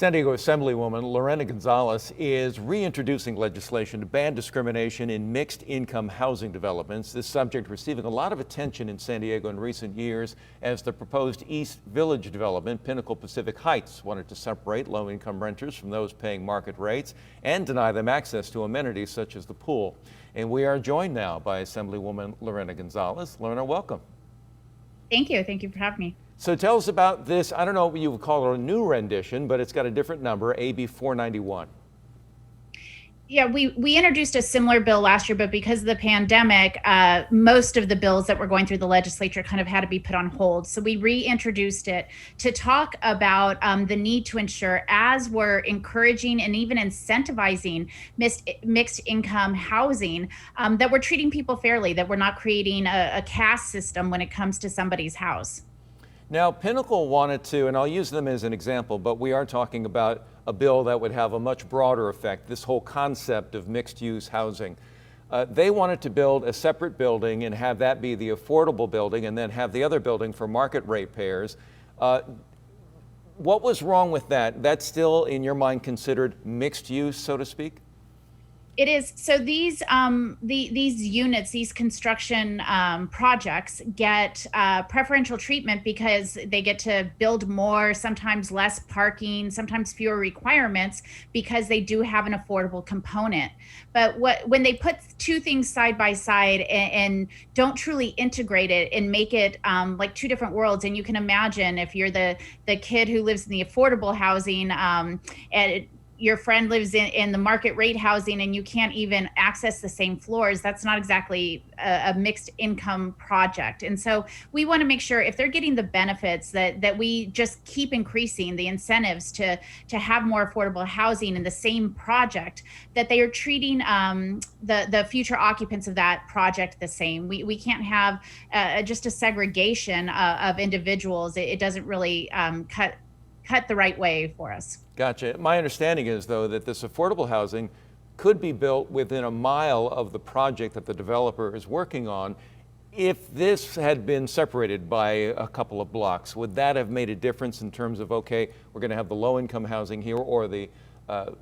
San Diego Assemblywoman Lorena Gonzalez is reintroducing legislation to ban discrimination in mixed-income housing developments. This subject receiving a lot of attention in San Diego in recent years as the proposed East Village development, Pinnacle Pacific Heights, wanted to separate low-income renters from those paying market rates and deny them access to amenities such as the pool. And we are joined now by Assemblywoman Lorena Gonzalez. Lorena, welcome. Thank you. Thank you for having me. So tell us about this. I don't know what you would call it, a new rendition, but it's got a different number, AB 491. Yeah, we introduced a similar bill last year, but because of the pandemic, most of the bills that were going through the legislature kind of had to be put on hold. So we reintroduced it to talk about the need to ensure, as we're encouraging and even incentivizing mixed income housing, that we're treating people fairly, that we're not creating a caste system when it comes to somebody's house. Now, Pinnacle wanted to, and I'll use them as an example, but we are talking about a bill that would have a much broader effect, this whole concept of mixed-use housing. They wanted to build a separate building and have that be the affordable building and then have the other building for market rate payers. What was wrong with that? That's still, in your mind, considered mixed use, so to speak? It is. So these units, these construction projects get preferential treatment because they get to build more, sometimes less parking, sometimes fewer requirements, because they do have an affordable component. But when they put two things side by side and don't truly integrate it and make it like two different worlds, and you can imagine if you're the kid who lives in the affordable housing and your friend lives in the market rate housing and you can't even access the same floors, that's not exactly a mixed income project. And so we want to make sure if they're getting the benefits that we just keep increasing the incentives to have more affordable housing in the same project, that they are treating the future occupants of that project the same. We can't have just a segregation of individuals. It doesn't really cut the right way for us. Gotcha. My understanding is, though, that this affordable housing could be built within a mile of the project that the developer is working on. If this had been separated by a couple of blocks, would that have made a difference in terms of, okay, we're going to have the low-income housing here or the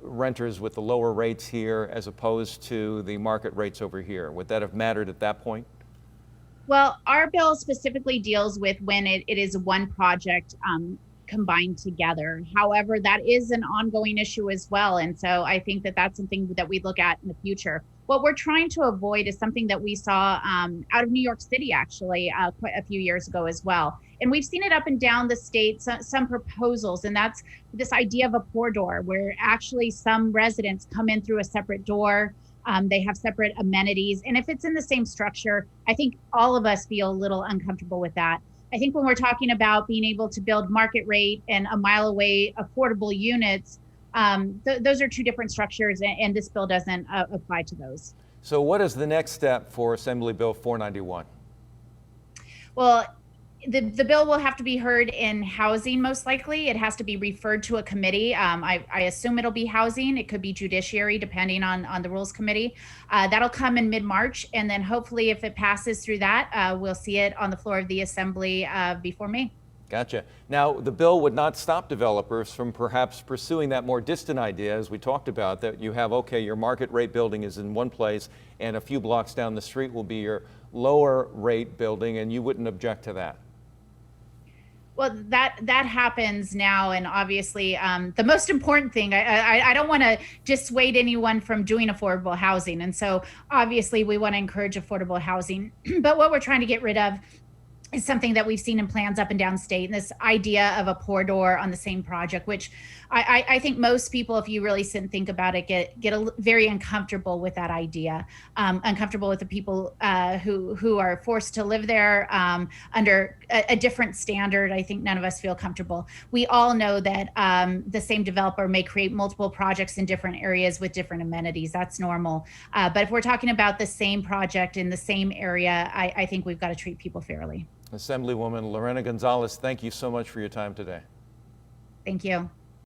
renters with the lower rates here as opposed to the market rates over here? Would that have mattered at that point? Well, our bill specifically deals with when it is one project combined together. However, that is an ongoing issue as well. And so I think that that's something that we look at in the future. What we're trying to avoid is something that we saw out of New York City, actually, quite a few years ago as well. And we've seen it up and down the state, some proposals, and that's this idea of a pour door, where actually some residents come in through a separate door. They have separate amenities. And if it's in the same structure, I think all of us feel a little uncomfortable with that. I think when we're talking about being able to build market rate and a mile away affordable units, those are two different structures, and this bill doesn't apply to those. So what is the next step for Assembly Bill 491? Well, the bill will have to be heard in housing, most likely. It has to be referred to a committee. I assume it'll be housing. It could be judiciary, depending on the rules committee. That'll come in mid-March. And then hopefully if it passes through that, we'll see it on the floor of the Assembly before May. Gotcha. Now, the bill would not stop developers from perhaps pursuing that more distant idea, as we talked about, that you have, okay, your market rate building is in one place and a few blocks down the street will be your lower rate building, and you wouldn't object to that. Well, that happens now, and obviously the most important thing, I don't want to dissuade anyone from doing affordable housing, and so obviously we want to encourage affordable housing, but what we're trying to get rid of is something that we've seen in plans up and down state, and this idea of a pour door on the same project, which I think most people, if you really sit and think about it, get very uncomfortable with that idea, uncomfortable with the people who are forced to live there under a different standard. I think none of us feel comfortable. We all know that the same developer may create multiple projects in different areas with different amenities. That's normal. But if we're talking about the same project in the same area, I think we've got to treat people fairly. Assemblywoman Lorena Gonzalez, thank you so much for your time today. Thank you.